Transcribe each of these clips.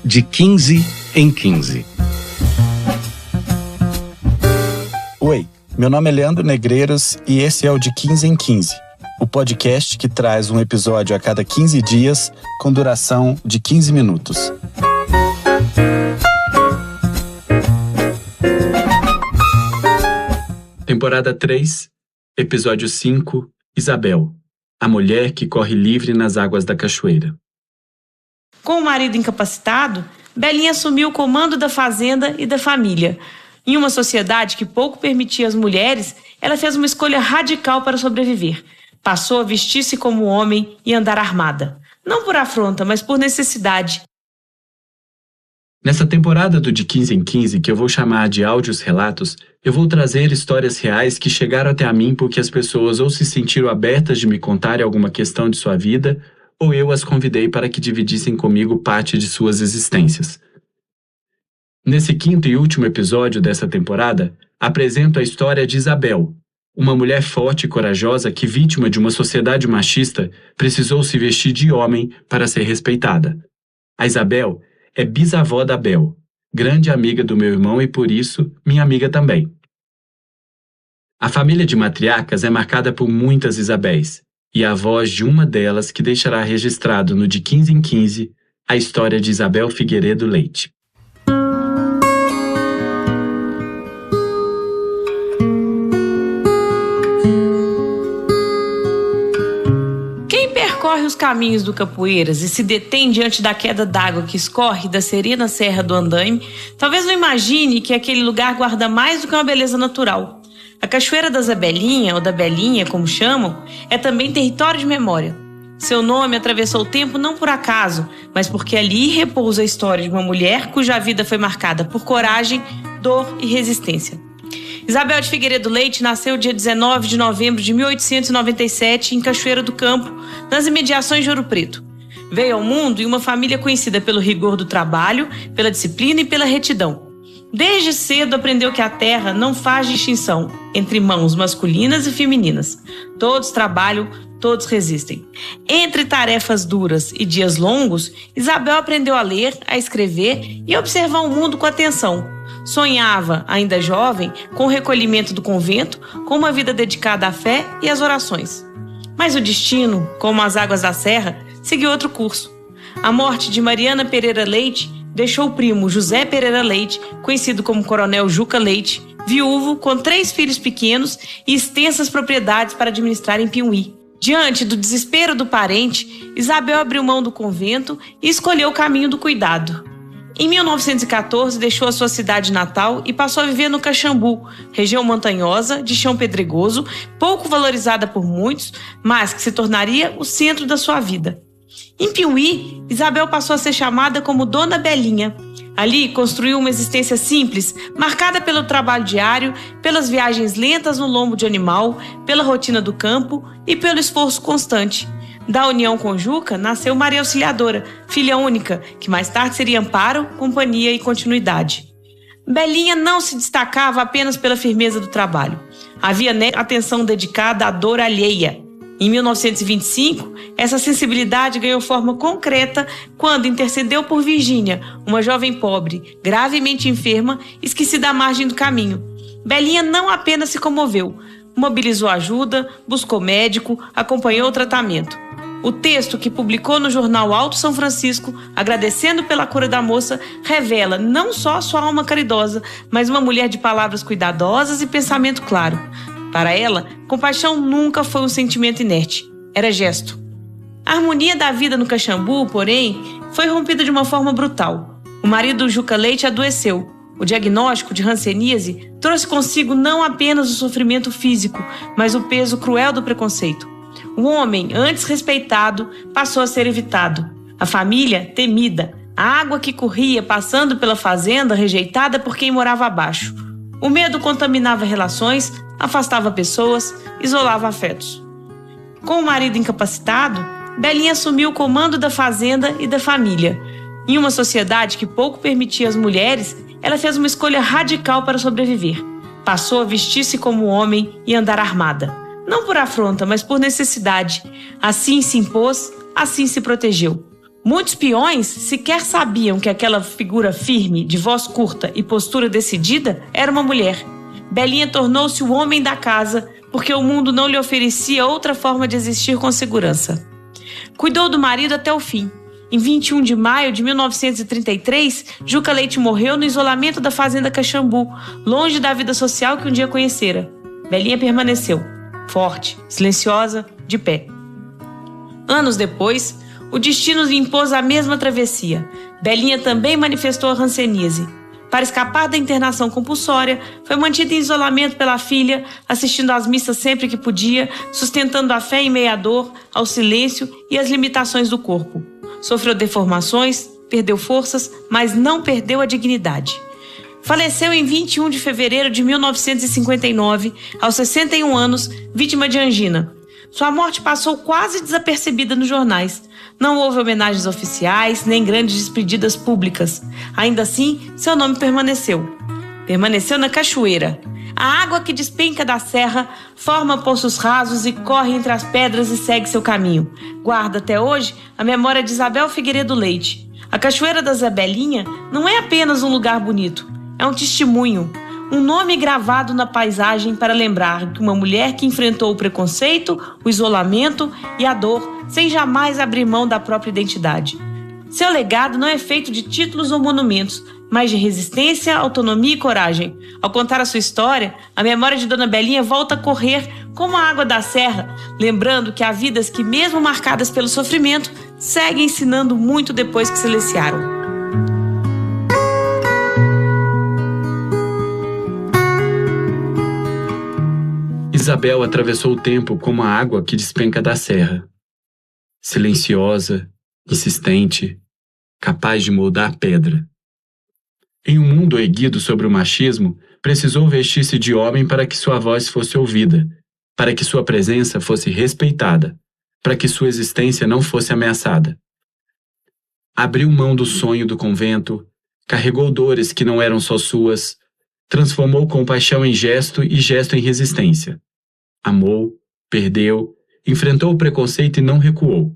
De 15 em 15. Oi, meu nome é Leandro Negreiros e esse é o De 15 em 15, o podcast que traz um episódio a cada 15 dias com duração de 15 minutos. Temporada 3, episódio 5, Isabel, a mulher que corre livre nas águas da cachoeira. Com o marido incapacitado, Belinha assumiu o comando da fazenda e da família. Em uma sociedade que pouco permitia às mulheres, ela fez uma escolha radical para sobreviver. Passou a vestir-se como homem e andar armada. Não por afronta, mas por necessidade. Nessa temporada do De 15 em 15, que eu vou chamar de Áudios Relatos, eu vou trazer histórias reais que chegaram até a mim porque as pessoas ou se sentiram abertas de me contarem alguma questão de sua vida, ou eu as convidei para que dividissem comigo parte de suas existências. Nesse quinto e último episódio dessa temporada, apresento a história de Isabel, uma mulher forte e corajosa que, vítima de uma sociedade machista, precisou se vestir de homem para ser respeitada. A Isabel é bisavó da Bel, grande amiga do meu irmão e, por isso, minha amiga também. A família de matriarcas é marcada por muitas Isabéis, e a voz de uma delas que deixará registrado no De 15 em 15 a história de Isabel Figueiredo Leite. Quem percorre os caminhos do Capoeiras e se detém diante da queda d'água que escorre da serena serra do Andaime, talvez não imagine que aquele lugar guarda mais do que uma beleza natural. A Cachoeira da Zabelinha, ou da Belinha, como chamam, é também território de memória. Seu nome atravessou o tempo não por acaso, mas porque ali repousa a história de uma mulher cuja vida foi marcada por coragem, dor e resistência. Isabel de Figueiredo Leite nasceu dia 19 de novembro de 1897 em Cachoeira do Campo, nas imediações de Ouro Preto. Veio ao mundo em uma família conhecida pelo rigor do trabalho, pela disciplina e pela retidão. Desde cedo aprendeu que a terra não faz distinção entre mãos masculinas e femininas. Todos trabalham, todos resistem. Entre tarefas duras e dias longos, Isabel aprendeu a ler, a escrever e a observar o mundo com atenção. Sonhava, ainda jovem, com o recolhimento do convento, com uma vida dedicada à fé e às orações. Mas o destino, como as águas da serra, seguiu outro curso. A morte de Mariana Pereira Leite deixou o primo José Pereira Leite, conhecido como Coronel Juca Leite, viúvo, com 3 filhos pequenos e extensas propriedades para administrar em Piuí. Diante do desespero do parente, Isabel abriu mão do convento e escolheu o caminho do cuidado. Em 1914, deixou a sua cidade natal e passou a viver no Caxambu, região montanhosa, de chão pedregoso, pouco valorizada por muitos, mas que se tornaria o centro da sua vida. Em Piuí, Isabel passou a ser chamada como Dona Belinha. Ali, construiu uma existência simples, marcada pelo trabalho diário, pelas viagens lentas no lombo de animal, pela rotina do campo e pelo esforço constante. Da união com Juca, nasceu Maria Auxiliadora, filha única, que mais tarde seria amparo, companhia e continuidade. Belinha não se destacava apenas pela firmeza do trabalho. Havia nela atenção dedicada à dor alheia. Em 1925, essa sensibilidade ganhou forma concreta quando intercedeu por Virgínia, uma jovem pobre, gravemente enferma, esquecida à margem do caminho. Belinha não apenas se comoveu, mobilizou ajuda, buscou médico, acompanhou o tratamento. O texto que publicou no jornal Alto São Francisco, agradecendo pela cura da moça, revela não só sua alma caridosa, mas uma mulher de palavras cuidadosas e pensamento claro. Para ela, compaixão nunca foi um sentimento inerte, era gesto. A harmonia da vida no Caxambu, porém, foi rompida de uma forma brutal. O marido Juca Leite adoeceu. O diagnóstico de hanseníase trouxe consigo não apenas o sofrimento físico, mas o peso cruel do preconceito. O homem, antes respeitado, passou a ser evitado. A família, temida. A água que corria passando pela fazenda, rejeitada por quem morava abaixo. O medo contaminava relações, afastava pessoas, isolava afetos. Com o marido incapacitado, Belinha assumiu o comando da fazenda e da família. Em uma sociedade que pouco permitia às mulheres, ela fez uma escolha radical para sobreviver. Passou a vestir-se como homem e andar armada. Não por afronta, mas por necessidade. Assim se impôs, assim se protegeu. Muitos peões sequer sabiam que aquela figura firme, de voz curta e postura decidida, era uma mulher. Belinha tornou-se o homem da casa, porque o mundo não lhe oferecia outra forma de existir com segurança. Cuidou do marido até o fim. Em 21 de maio de 1933, Juca Leite morreu no isolamento da fazenda Caxambu, longe da vida social que um dia conhecera. Belinha permaneceu, forte, silenciosa, de pé. Anos depois, o destino lhe impôs a mesma travessia. Belinha também manifestou a hanseníase. Para escapar da internação compulsória, foi mantida em isolamento pela filha, assistindo às missas sempre que podia, sustentando a fé em meio à dor, ao silêncio e às limitações do corpo. Sofreu deformações, perdeu forças, mas não perdeu a dignidade. Faleceu em 21 de fevereiro de 1959, aos 61 anos, vítima de angina. Sua morte passou quase desapercebida nos jornais. Não houve homenagens oficiais, nem grandes despedidas públicas. Ainda assim, seu nome permaneceu. Permaneceu na cachoeira. A água que despenca da serra forma poços rasos e corre entre as pedras e segue seu caminho. Guarda até hoje a memória de Isabel Figueiredo Leite. A Cachoeira da Zabelinha não é apenas um lugar bonito, é um testemunho. Um nome gravado na paisagem para lembrar que uma mulher que enfrentou o preconceito, o isolamento e a dor sem jamais abrir mão da própria identidade. Seu legado não é feito de títulos ou monumentos, mas de resistência, autonomia e coragem. Ao contar a sua história, a memória de Dona Belinha volta a correr como a água da serra, lembrando que há vidas que, mesmo marcadas pelo sofrimento, seguem ensinando muito depois que silenciaram. Isabel atravessou o tempo como a água que despenca da serra. Silenciosa, insistente, capaz de moldar pedra. Em um mundo erguido sobre o machismo, precisou vestir-se de homem para que sua voz fosse ouvida, para que sua presença fosse respeitada, para que sua existência não fosse ameaçada. Abriu mão do sonho do convento, carregou dores que não eram só suas, transformou compaixão em gesto e gesto em resistência. Amou, perdeu, enfrentou o preconceito e não recuou.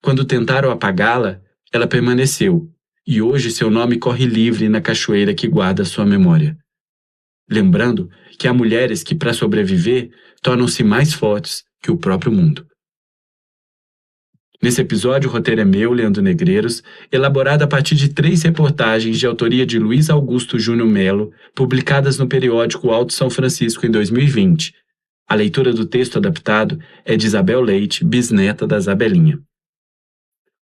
Quando tentaram apagá-la, ela permaneceu, e hoje seu nome corre livre na cachoeira que guarda sua memória. Lembrando que há mulheres que, para sobreviver, tornam-se mais fortes que o próprio mundo. Nesse episódio, o roteiro é meu, Leandro Negreiros, elaborado a partir de 3 reportagens de autoria de Luiz Augusto Júnior Melo, publicadas no periódico Alto São Francisco em 2020. A leitura do texto adaptado é de Isabel Leite, bisneta da Zabelinha.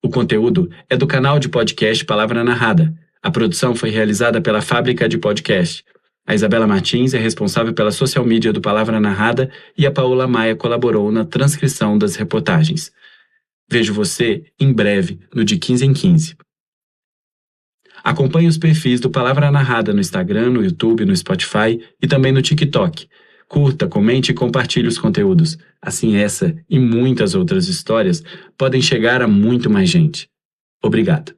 O conteúdo é do canal de podcast Palavra Narrada. A produção foi realizada pela Fábrica de Podcast. A Isabela Martins é responsável pela social media do Palavra Narrada e a Paola Maia colaborou na transcrição das reportagens. Vejo você em breve no De 15 em 15. Acompanhe os perfis do Palavra Narrada no Instagram, no YouTube, no Spotify e também no TikTok. Curta, comente e compartilhe os conteúdos. Assim essa e muitas outras histórias podem chegar a muito mais gente. Obrigado.